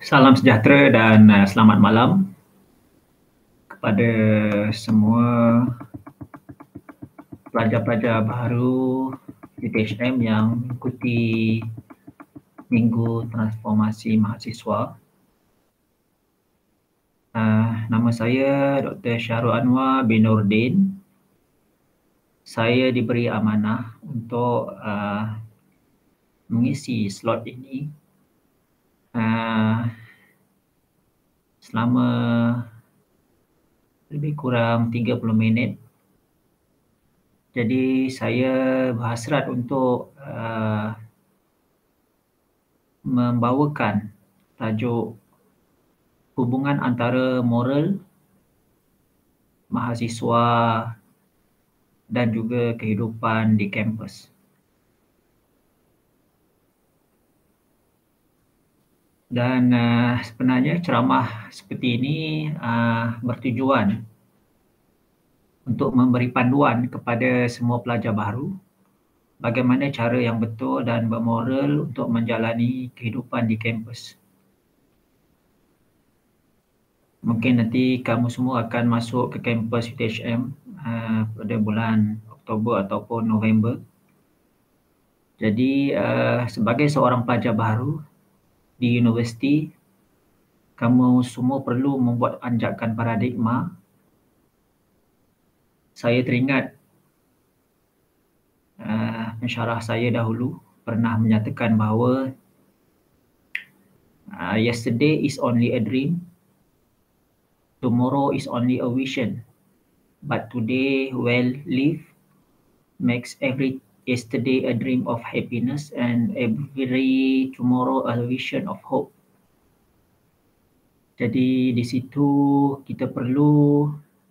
Salam sejahtera dan selamat malam kepada semua pelajar-pelajar baru UTHM yang mengikuti Minggu Transformasi Mahasiswa. Nama saya Dr. Syahrul Anwar bin Nordin. Saya diberi amanah untuk mengisi slot ini selama lebih kurang 30 minit. Jadi saya berhasrat untuk membawakan tajuk hubungan antara moral mahasiswa dan juga kehidupan di kampus. Dan sebenarnya ceramah seperti ini bertujuan untuk memberi panduan kepada semua pelajar baru bagaimana cara yang betul dan bermoral untuk menjalani kehidupan di kampus. Mungkin nanti kamu semua akan masuk ke kampus UTHM pada bulan Oktober ataupun November. Jadi sebagai seorang pelajar baru di universiti, kamu semua perlu membuat anjakan paradigma. Saya teringat pensyarah saya dahulu pernah menyatakan bahawa yesterday is only a dream, tomorrow is only a vision, but today well lived makes every yesterday a dream of happiness and every tomorrow a vision of hope. Jadi di situ kita perlu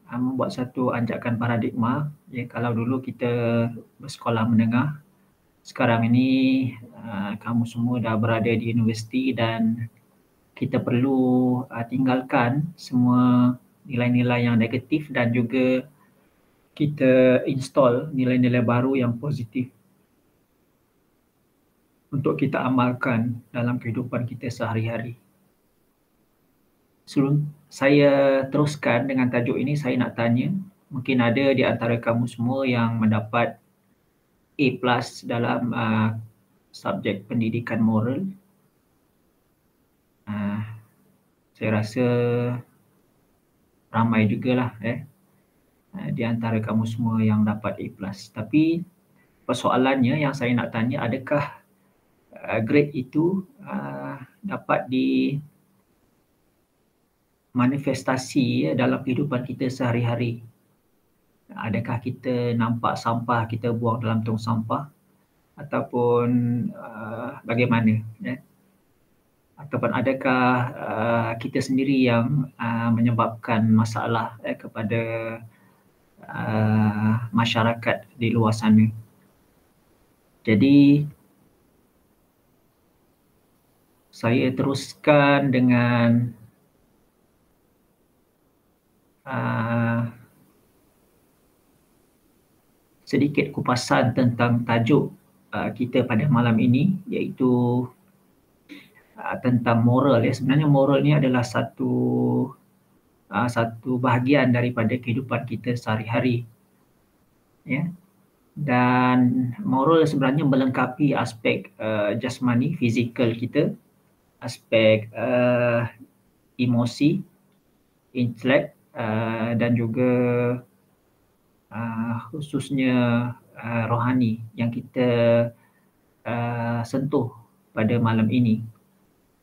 membuat satu anjakan paradigma. Ya, kalau dulu kita bersekolah menengah, sekarang ini kamu semua dah berada di universiti dan kita perlu tinggalkan semua nilai-nilai yang negatif dan juga kita install nilai-nilai baru yang positif untuk kita amalkan dalam kehidupan kita sehari-hari. Sebelum saya teruskan dengan tajuk ini, saya nak tanya, mungkin ada di antara kamu semua yang mendapat A+ dalam subjek pendidikan moral. Saya rasa ramai jugalah di antara kamu semua yang dapat A+. Tapi persoalannya yang saya nak tanya, adakah grade itu dapat manifestasi dalam kehidupan kita sehari-hari? Adakah kita nampak sampah kita buang dalam tong sampah ataupun bagaimana? Ataupun adakah kita sendiri yang menyebabkan masalah kepada masyarakat di luar sana? Jadi saya teruskan dengan sedikit kupasan tentang tajuk kita pada malam ini, iaitu tentang moral. Sebenarnya moral ni adalah satu bahagian daripada kehidupan kita sehari-hari. Dan moral sebenarnya melengkapi aspek jasmani, fizikal kita, aspek emosi, intelek, dan juga khususnya rohani yang kita sentuh pada malam ini.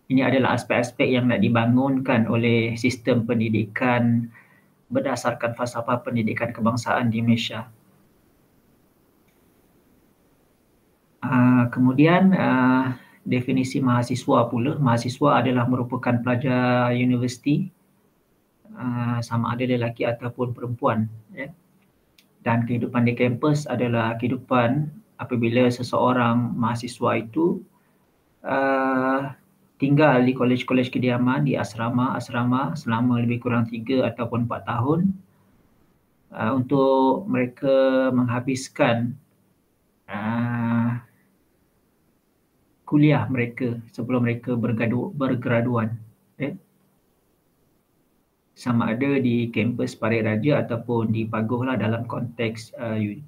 Ini adalah aspek-aspek yang nak dibangunkan oleh sistem pendidikan berdasarkan falsafah pendidikan kebangsaan di Malaysia. Kemudian definisi mahasiswa pula. Mahasiswa adalah merupakan pelajar universiti, sama ada lelaki ataupun perempuan. Dan kehidupan di kampus adalah kehidupan apabila seseorang mahasiswa itu tinggal di kolej-kolej kediaman, di asrama-asrama selama lebih kurang 3 ataupun 4 tahun untuk mereka menghabiskan kuliah mereka sebelum mereka bergraduan. sama ada di kampus Parit Raja ataupun di Paguh lah dalam konteks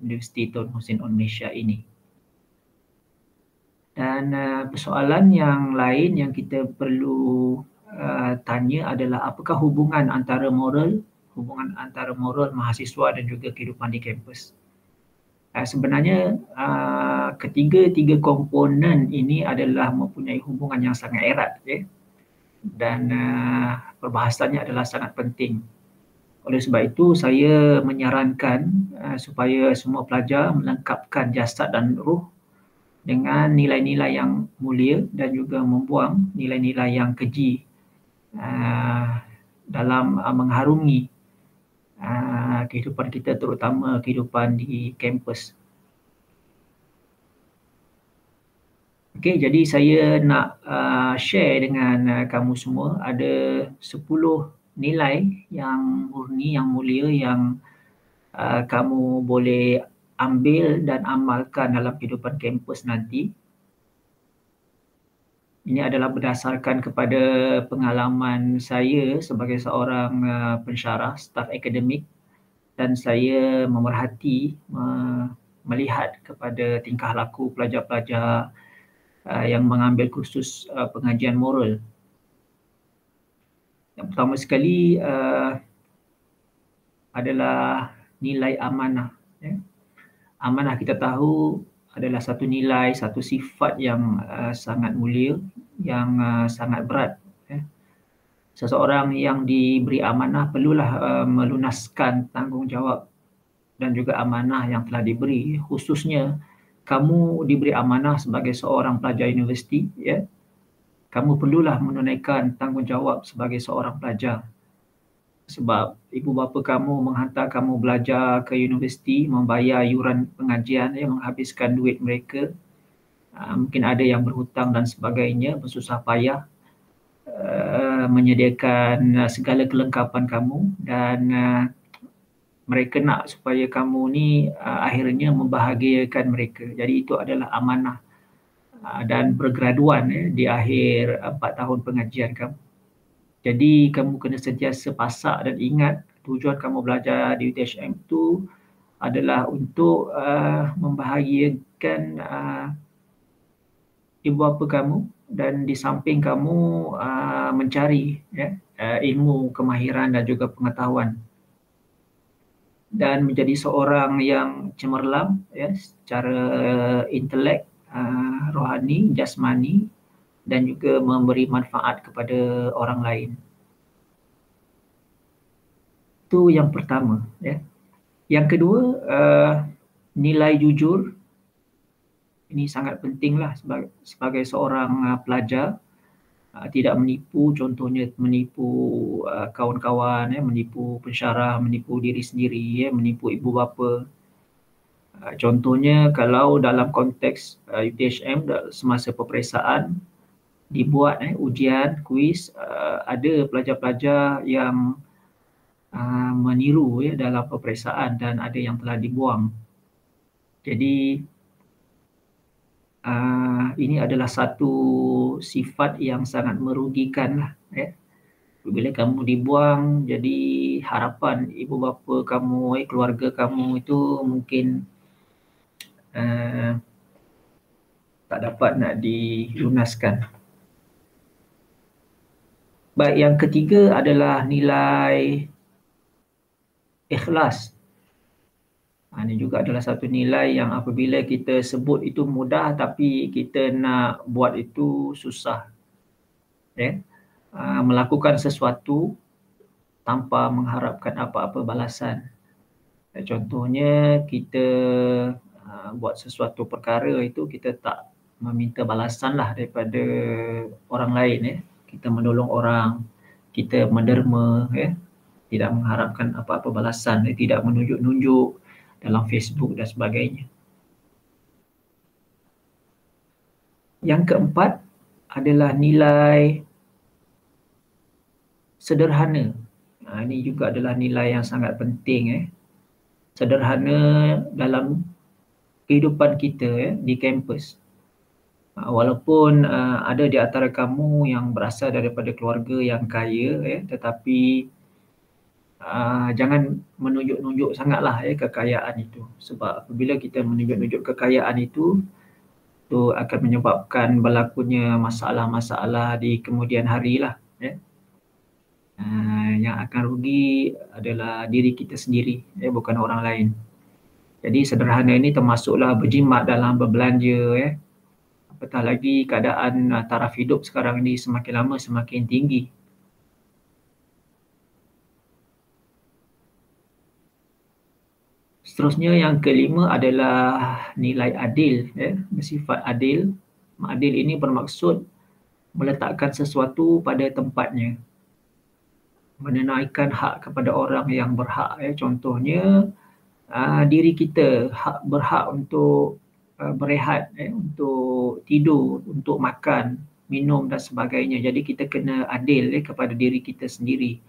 Universiti Tun Hussein Malaysia ini. Dan persoalan yang lain yang kita perlu tanya adalah apakah hubungan antara moral mahasiswa dan juga kehidupan di kampus. Sebenarnya ketiga komponen ini adalah mempunyai hubungan yang sangat erat, dan perbahasannya adalah sangat penting. Oleh sebab itu saya menyarankan supaya semua pelajar melengkapkan jasad dan ruh dengan nilai-nilai yang mulia dan juga membuang nilai-nilai yang keji dalam mengharungi kehidupan kita, terutama kehidupan di kampus. Okey, jadi saya nak share dengan kamu semua ada 10 nilai yang murni, yang mulia yang kamu boleh ambil dan amalkan dalam kehidupan kampus nanti. Ini adalah berdasarkan kepada pengalaman saya sebagai seorang pensyarah, staf akademik, dan saya memerhati, melihat kepada tingkah laku pelajar-pelajar yang mengambil kursus pengajian moral. Yang pertama sekali adalah nilai amanah. Amanah kita tahu adalah satu nilai, satu sifat yang sangat mulia, yang sangat berat. Seseorang yang diberi amanah perlulah melunaskan tanggungjawab dan juga amanah yang telah diberi. Khususnya kamu diberi amanah sebagai seorang pelajar universiti, kamu perlulah menunaikan tanggungjawab sebagai seorang pelajar. Sebab ibu bapa kamu menghantar kamu belajar ke universiti, membayar yuran pengajian, menghabiskan duit mereka. Mungkin ada yang berhutang dan sebagainya, bersusah payah menyediakan segala kelengkapan kamu, dan mereka nak supaya kamu ni akhirnya membahagiakan mereka. Jadi itu adalah amanah dan bergraduan di akhir 4 tahun pengajian kamu. Jadi kamu kena sentiasa pasak dan ingat tujuan kamu belajar di UTHM itu adalah untuk membahagiakan ibu bapa kamu, dan di samping kamu mencari ilmu, kemahiran dan juga pengetahuan, dan menjadi seorang yang cemerlang secara intelek, rohani, jasmani, dan juga memberi manfaat kepada orang lain. Itu yang pertama. Yang kedua, nilai jujur. Ini sangat pentinglah sebagai seorang pelajar. Tidak menipu, contohnya menipu kawan-kawan, menipu pensyarah, menipu diri sendiri, menipu ibu bapa. Contohnya kalau dalam konteks UTHM semasa peperiksaan dibuat ujian, kuis, ada pelajar-pelajar yang meniru dalam peperiksaan dan ada yang telah dibuang. Jadi ini adalah satu sifat yang sangat merugikan lah. Bila kamu dibuang, jadi harapan ibu bapa kamu, keluarga kamu itu mungkin tak dapat nak dilunaskan. Baik, yang ketiga adalah nilai ikhlas. Ini juga adalah satu nilai yang apabila kita sebut itu mudah, tapi kita nak buat itu susah. Melakukan sesuatu tanpa mengharapkan apa-apa balasan. Contohnya kita buat sesuatu perkara itu kita tak meminta balasan lah daripada orang lain. Kita menolong orang, kita menderma, tidak mengharapkan apa-apa balasan, tidak menunjuk-nunjuk dalam Facebook dan sebagainya. Yang keempat adalah nilai sederhana. Ini juga adalah nilai yang sangat penting. Sederhana dalam kehidupan kita di kampus. Walaupun ada di antara kamu yang berasal daripada keluarga yang kaya, tetapi jangan menunjuk-nunjuk sangatlah kekayaan itu. Sebab apabila kita menunjuk-nunjuk kekayaan itu akan menyebabkan berlakunya masalah-masalah di kemudian hari lah. Yang akan rugi adalah diri kita sendiri, bukan orang lain. Jadi sederhana ini termasuklah berjimat dalam berbelanja. Apatah lagi keadaan taraf hidup sekarang ini semakin lama semakin tinggi. Seterusnya yang kelima adalah nilai adil, bersifat adil. Adil ini bermaksud meletakkan sesuatu pada tempatnya, menunaikan hak kepada orang yang berhak. Contohnya diri kita berhak untuk berehat, untuk tidur, untuk makan, minum dan sebagainya. Jadi kita kena adil kepada diri kita sendiri.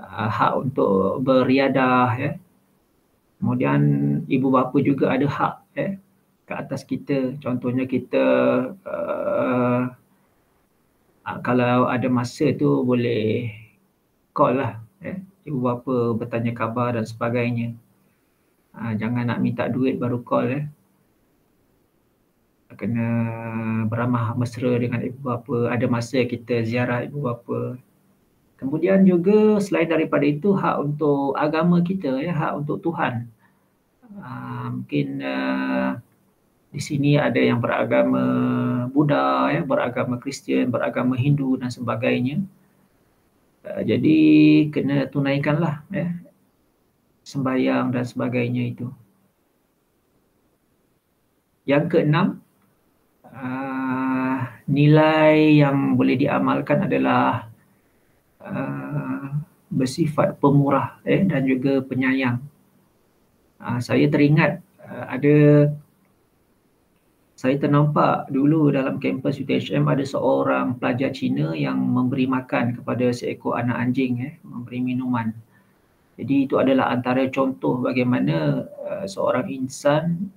Hak untuk beriadah. Kemudian ibu bapa juga ada hak ke atas kita. Contohnya kita kalau ada masa tu boleh call lah. Ibu bapa bertanya khabar dan sebagainya. Jangan nak minta duit baru call. Kena beramah mesra dengan ibu bapa. Ada masa kita ziarah ibu bapa. Kemudian juga selain daripada itu hak untuk agama kita, hak untuk Tuhan. Mungkin di sini ada yang beragama Buddha, beragama Kristian, beragama Hindu dan sebagainya. Jadi kena tunaikanlah sembahyang dan sebagainya itu. Yang keenam, nilai yang boleh diamalkan adalah bersifat pemurah dan juga penyayang. Saya teringat saya ternampak dulu dalam kampus UTHM ada seorang pelajar Cina yang memberi makan kepada seekor anak anjing, memberi minuman. Jadi itu adalah antara contoh bagaimana seorang insan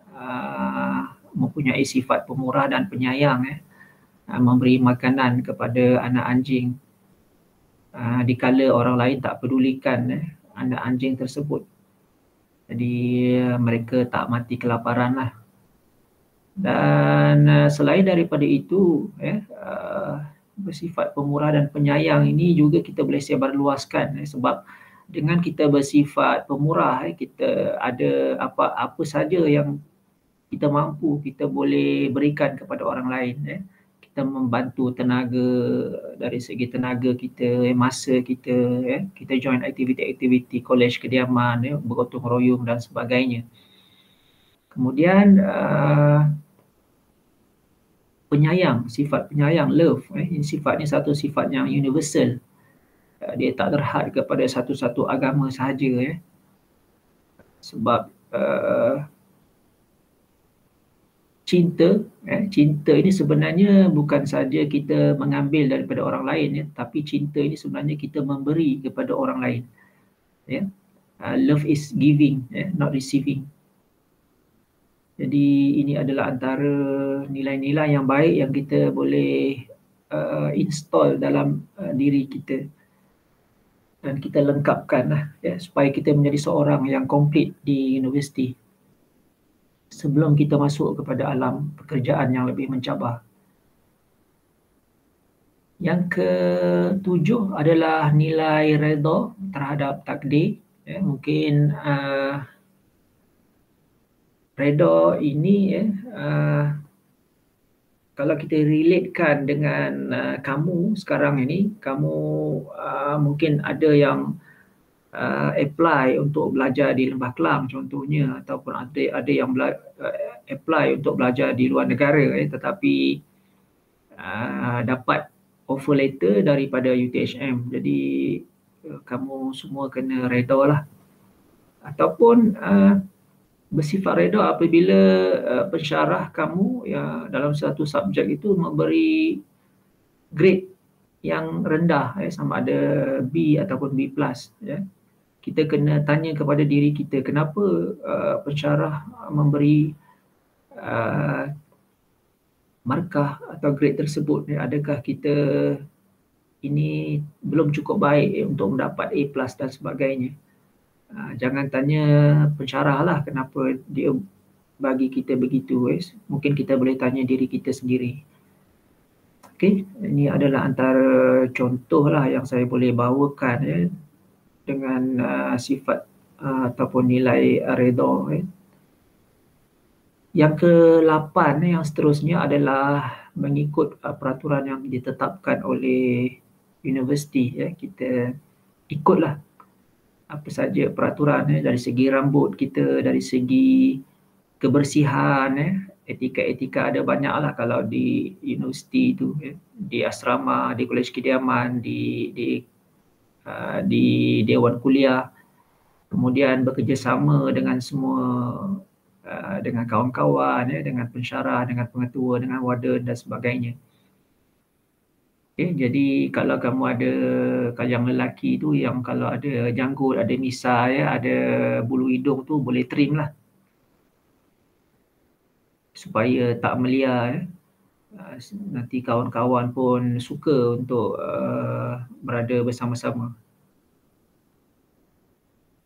mempunyai sifat pemurah dan penyayang, memberi makanan kepada anak anjing. Dikala orang lain tak pedulikan anak anjing tersebut. Jadi mereka tak mati kelaparan lah. Dan selain daripada itu, bersifat pemurah dan penyayang ini juga kita boleh sebarluaskan sebab dengan kita bersifat pemurah, kita ada apa saja yang kita mampu, kita boleh berikan kepada orang lain. Kita membantu tenaga, dari segi tenaga kita, masa kita, kita join aktiviti-aktiviti kolej kediaman, bergotong royong dan sebagainya. Kemudian penyayang, sifat penyayang, love, ini sifatnya satu sifat yang universal. Dia tak terhad kepada satu-satu agama sahaja. Sebab cinta ini sebenarnya bukan saja kita mengambil daripada orang lain, tapi cinta ini sebenarnya kita memberi kepada orang lain. Love is giving, not receiving. Jadi ini adalah antara nilai-nilai yang baik yang kita boleh install dalam diri kita dan kita lengkapkan supaya kita menjadi seorang yang komplit di universiti sebelum kita masuk kepada alam pekerjaan yang lebih mencabar. Yang ketujuh adalah nilai redha terhadap takdir. Mungkin redha ini kalau kita relatekan dengan kamu sekarang ini, kamu mungkin ada yang apply untuk belajar di Lembah Kelang contohnya, ataupun ada yang apply untuk belajar di luar negara, tetapi dapat offer letter daripada UTHM. Jadi kamu semua kena reda lah, ataupun bersifat reda apabila pensyarah kamu dalam satu subjek itu memberi grade yang rendah, sama ada B ataupun B+. Kita kena tanya kepada diri kita, kenapa pensyarah memberi markah atau grade tersebut, adakah kita ini belum cukup baik untuk mendapat A+ dan sebagainya. Jangan tanya pensyarah lah kenapa dia bagi kita begitu. Mungkin kita boleh tanya diri kita sendiri. Okey, ini adalah antara contoh lah yang saya boleh bawakan dengan sifat ataupun nilai redha. Yang ke-8 yang seterusnya adalah mengikut peraturan yang ditetapkan oleh universiti. Kita ikutlah apa saja peraturan dari segi rambut kita, dari segi kebersihan, etika-etika ada banyaklah kalau di universiti tu, di asrama, di kolej kediaman, di dewan kuliah, kemudian bekerjasama dengan semua, dengan kawan-kawan, dengan pensyarah, dengan pengetua, dengan warden dan sebagainya. Jadi kalau kamu ada, kalau yang lelaki tu yang kalau ada janggut, ada misai, ada bulu hidung tu boleh trim lah supaya tak melia. Nanti kawan-kawan pun suka untuk berada bersama-sama.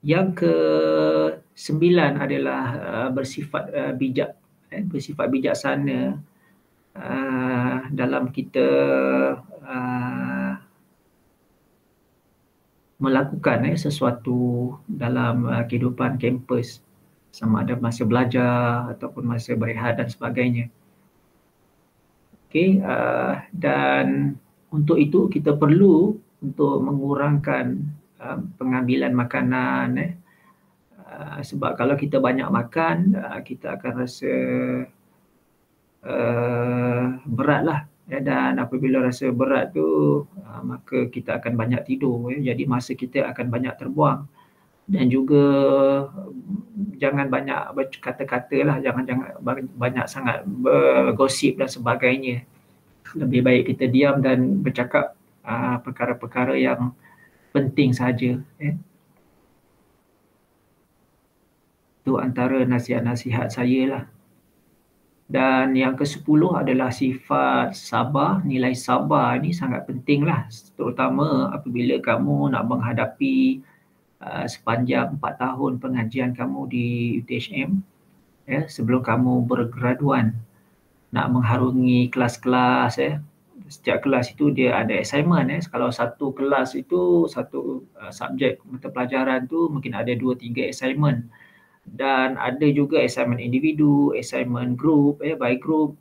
Yang ke-9 adalah bersifat bijak, bersifat bijaksana dalam kita melakukan sesuatu dalam kehidupan kampus, sama ada masa belajar ataupun masa berehat dan sebagainya. Okey, dan untuk itu kita perlu untuk mengurangkan pengambilan makanan, sebab kalau kita banyak makan, kita akan rasa beratlah, dan apabila rasa berat tu maka kita akan banyak tidur, jadi masa kita akan banyak terbuang. Dan juga jangan banyak berkata-kata lah, jangan banyak sangat bergosip dan sebagainya. Lebih baik kita diam dan bercakap perkara-perkara yang penting saja. Itu antara nasihat-nasihat saya lah. Dan yang ke-10 adalah sifat sabar. Nilai sabar ni sangat penting lah, terutama apabila kamu nak menghadapi sepanjang 4 tahun pengajian kamu di UTHM, sebelum kamu bergraduan, nak mengharungi kelas-kelas. Setiap kelas itu dia ada assignment. Kalau satu kelas itu, satu subjek mata pelajaran tu mungkin ada 2-3 assignment. Dan ada juga assignment individu, assignment group, by group.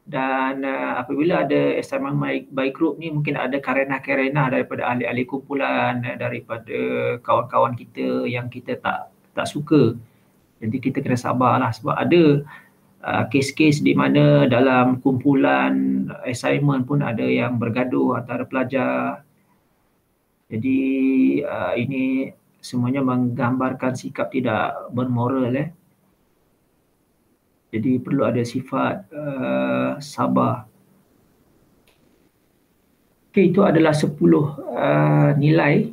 Dan apabila ada assignment by group ni, mungkin ada karenah-karenah daripada ahli-ahli kumpulan, daripada kawan-kawan kita yang kita tak suka. Jadi kita kena sabarlah, sebab ada kes-kes di mana dalam kumpulan assignment pun ada yang bergaduh antara pelajar. Jadi ini semuanya menggambarkan sikap tidak bermoral. Jadi perlu ada sifat sabar. Okey, itu adalah 10 nilai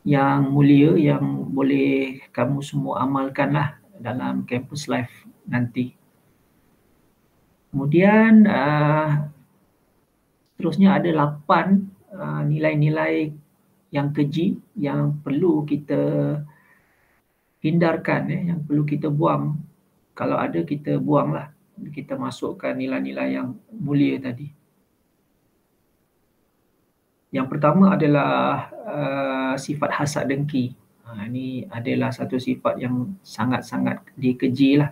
yang mulia yang boleh kamu semua amalkanlah dalam campus life nanti. Kemudian seterusnya ada 8 nilai-nilai yang keji yang perlu kita hindarkan, yang perlu kita buang. Kalau ada kita buanglah, kita masukkan nilai-nilai yang mulia tadi. Yang pertama adalah sifat hasad dengki. Ini adalah satu sifat yang sangat-sangat dikejilah.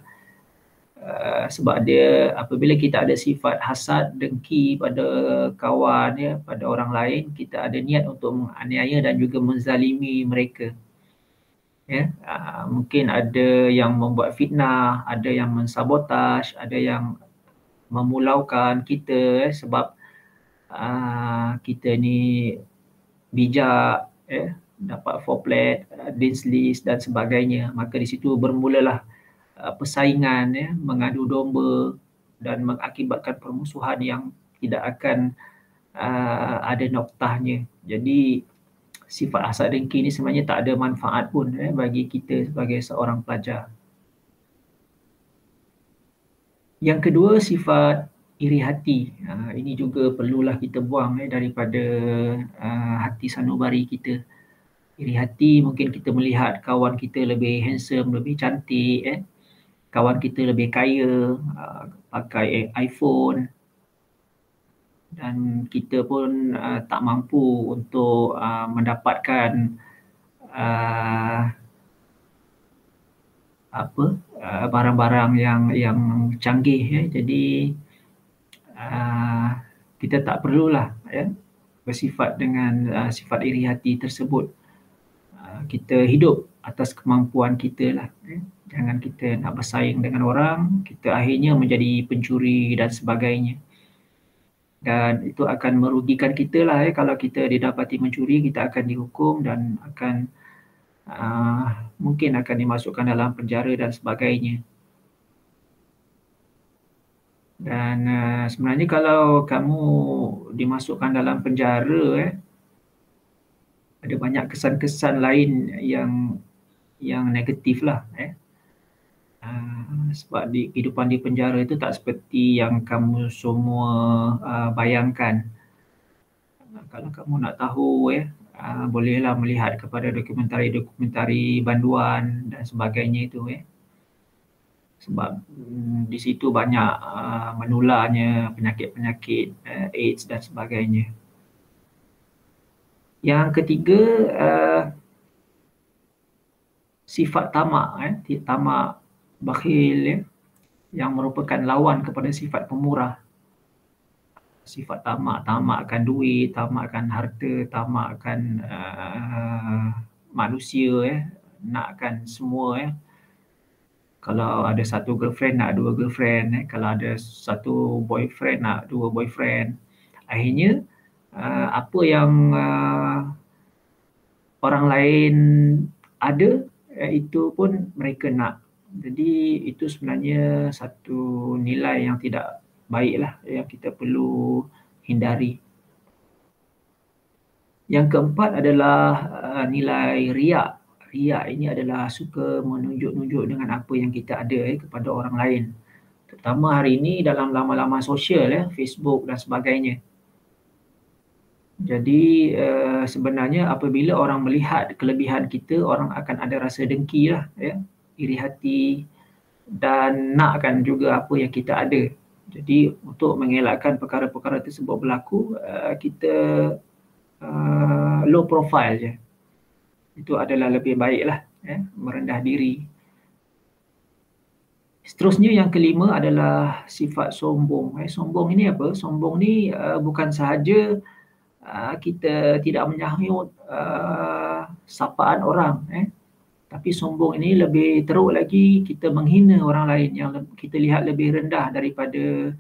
Sebab dia, apabila kita ada sifat hasad dengki pada kawan, pada orang lain, kita ada niat untuk menganiaya dan juga menzalimi mereka. Mungkin ada yang membuat fitnah, ada yang mensabotaj, ada yang memulaukan kita sebab kita ni bijak, dapat 4 dean's list dan sebagainya. Maka di situ bermulalah persaingan, mengadu domba dan mengakibatkan permusuhan yang tidak akan ada noktahnya. Jadi sifat hasad dengki ni sebenarnya tak ada manfaat pun bagi kita sebagai seorang pelajar. Yang kedua, sifat iri hati. Ini juga perlulah kita buang daripada hati sanubari kita. Iri hati mungkin kita melihat kawan kita lebih handsome, lebih cantik, kawan kita lebih kaya, pakai iPhone, dan kita pun tak mampu untuk mendapatkan uh, barang-barang yang canggih. Jadi kita tak perlulah bersifat dengan sifat iri hati tersebut. Kita hidup atas kemampuan kita lah. Jangan kita nak bersaing dengan orang, kita akhirnya menjadi pencuri dan sebagainya. Dan itu akan merugikan kita lah. Kalau kita didapati mencuri, kita akan dihukum dan akan mungkin akan dimasukkan dalam penjara dan sebagainya. Dan sebenarnya kalau kamu dimasukkan dalam penjara, ada banyak kesan-kesan lain yang negatif lah. Sebab kehidupan di penjara itu tak seperti yang kamu semua bayangkan. Kalau kamu nak tahu, bolehlah melihat kepada dokumentari-dokumentari banduan dan sebagainya itu. Sebab di situ banyak menularnya penyakit-penyakit AIDS dan sebagainya. Yang ketiga, sifat tamak, tamak bakhil, yang merupakan lawan kepada sifat pemurah. Sifat tamak, tamakkan duit, tamakkan harta, tamakkan manusia, nakkan semua. Kalau ada satu girlfriend, nak dua girlfriend. Kalau ada satu boyfriend, nak dua boyfriend. Akhirnya apa yang orang lain ada, itu pun mereka nak. Jadi itu sebenarnya satu nilai yang tidak baiklah, yang kita perlu hindari. Yang keempat adalah nilai riak. Riak ini adalah suka menunjuk-nunjuk dengan apa yang kita ada kepada orang lain. Terutama hari ini dalam laman-laman sosial, Facebook dan sebagainya. Jadi sebenarnya apabila orang melihat kelebihan kita, orang akan ada rasa dengki lah, iri hati, dan nakkan juga apa yang kita ada. Jadi untuk mengelakkan perkara-perkara tersebut berlaku, kita low profile je. Itu adalah lebih baiklah, merendah diri. Seterusnya yang kelima adalah sifat sombong. Sombong ini apa? Sombong ni bukan sahaja kita tidak menyahut sapaan orang, tapi sombong ini lebih teruk lagi, kita menghina orang lain yang kita lihat lebih rendah daripada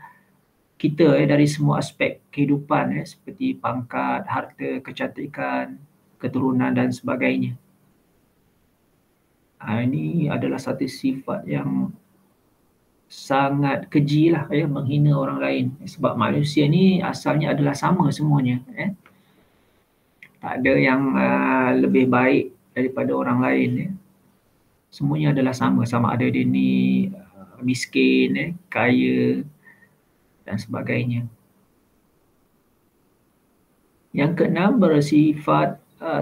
kita dari semua aspek kehidupan, seperti pangkat, harta, kecantikan, keturunan dan sebagainya. Ini adalah satu sifat yang sangat keji lah, menghina orang lain. Sebab manusia ni asalnya adalah sama semuanya. Tak ada yang lebih baik daripada orang lain. Semuanya adalah sama. Sama ada dia ni miskin, kaya dan sebagainya. Yang keenam bersifat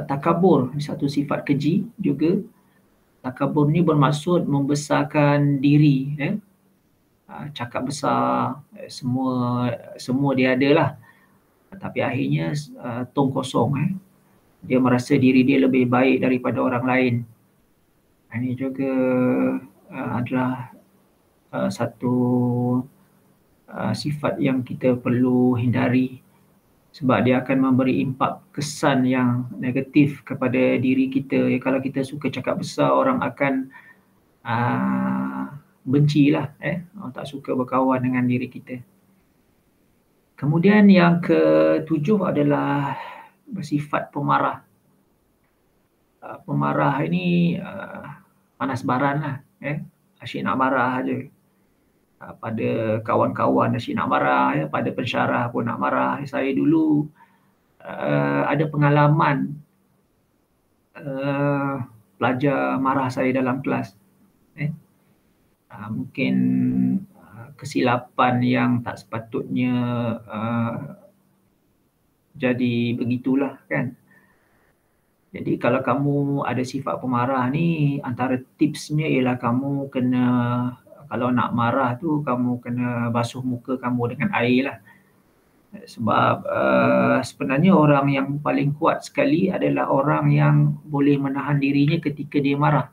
takabur. Satu sifat keji juga. Takabur ni bermaksud membesarkan diri. Cakap besar, semua dia ada lah. Tapi akhirnya tong kosong. Dia merasa diri dia lebih baik daripada orang lain. Ini juga adalah satu sifat yang kita perlu hindari, sebab dia akan memberi impak kesan yang negatif kepada diri kita. Kalau kita suka cakap besar, orang akan bencilah, orang tak suka berkawan dengan diri kita. Kemudian yang ketujuh adalah bersifat pemarah. Pemarah ini panas baran lah, asyik nak marah aja. Pada kawan-kawan asyik nak marah, pada pensyarah pun nak marah. Saya dulu ada pengalaman pelajar marah saya dalam kelas. Mungkin kesilapan yang tak sepatutnya jadi begitulah kan. Jadi kalau kamu ada sifat pemarah ni, antara tipsnya ialah kamu kena, kalau nak marah tu kamu kena basuh muka kamu dengan air lah. Sebab sebenarnya orang yang paling kuat sekali adalah orang yang boleh menahan dirinya ketika dia marah.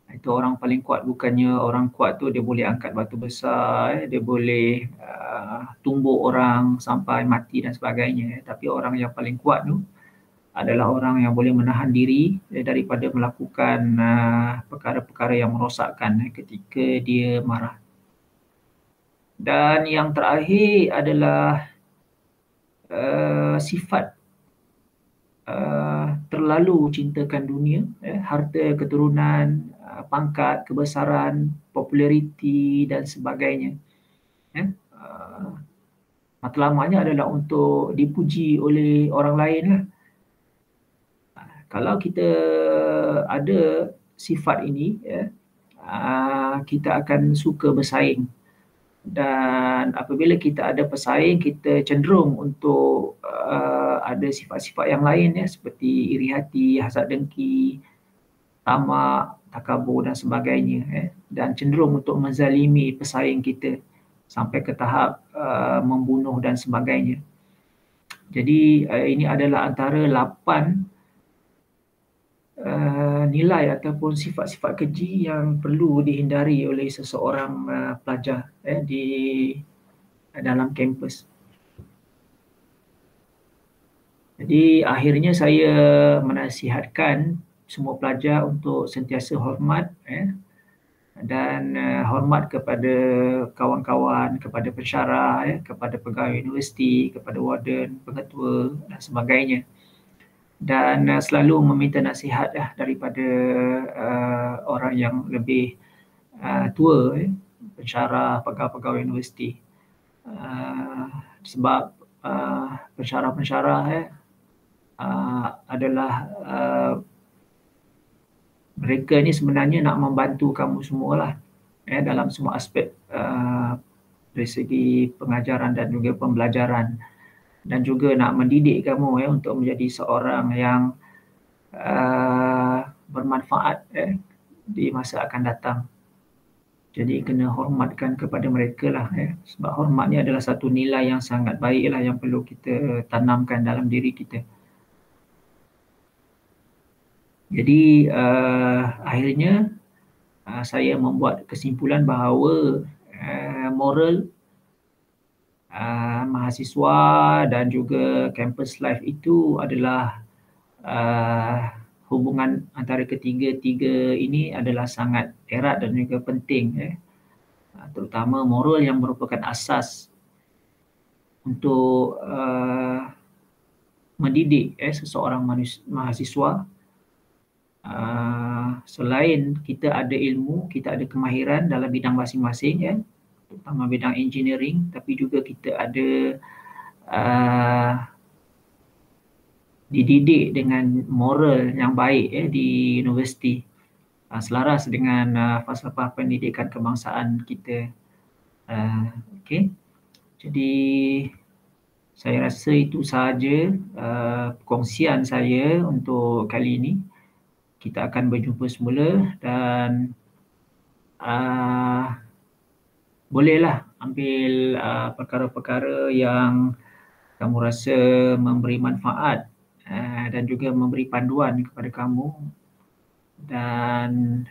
Itu orang paling kuat. Bukannya orang kuat tu dia boleh angkat batu besar, dia boleh tumbuk orang sampai mati dan sebagainya. Tapi orang yang paling kuat tu adalah orang yang boleh menahan diri daripada melakukan perkara-perkara yang merosakkan ketika dia marah. Dan yang terakhir adalah sifat terlalu cintakan dunia, harta, keturunan, pangkat, kebesaran, populariti dan sebagainya. Matlamatnya adalah untuk dipuji oleh orang lain lah. Kalau kita ada sifat ini, kita akan suka bersaing. Dan apabila kita ada pesaing, kita cenderung untuk ada sifat-sifat yang lain seperti iri hati, hasad dengki, tamak, takabur dan sebagainya. Dan cenderung untuk menzalimi pesaing kita sampai ke tahap membunuh dan sebagainya. Jadi ini adalah antara 8 nilai ataupun sifat-sifat keji yang perlu dihindari oleh seseorang pelajar di dalam kampus. Jadi akhirnya saya menasihatkan semua pelajar untuk sentiasa hormat dan hormat kepada kawan-kawan, kepada pensyarah, kepada pegawai universiti, kepada warden, pengetua dan sebagainya. Dan selalu meminta nasihat daripada orang yang lebih tua, pensyarah, pegawai-pegawai universiti. Sebab pensyarah-pensyarah adalah mereka ni sebenarnya nak membantu kamu semualah dalam semua aspek dari segi pengajaran dan juga pembelajaran, dan juga nak mendidik kamu untuk menjadi seorang yang bermanfaat di masa akan datang. Jadi kena hormatkan kepada mereka lah sebab hormat ni adalah satu nilai yang sangat baik lah yang perlu kita tanamkan dalam diri kita. Jadi akhirnya saya membuat kesimpulan bahawa moral mahasiswa dan juga campus life itu adalah hubungan antara ketiga-tiga ini adalah sangat erat dan juga penting, terutama moral yang merupakan asas untuk mendidik seseorang mahasiswa. Selain kita ada ilmu, kita ada kemahiran dalam bidang masing-masing, terutama bidang engineering, tapi juga kita ada dididik dengan moral yang baik di universiti, selaras dengan falsafah pendidikan kebangsaan kita. Okey. Jadi saya rasa itu sahaja perkongsian saya untuk kali ini. Kita akan berjumpa semula dan bolehlah ambil perkara-perkara yang kamu rasa memberi manfaat dan juga memberi panduan kepada kamu, dan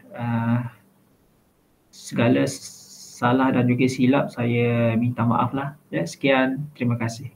segala salah dan juga silap saya minta maaf lah. Sekian, terima kasih.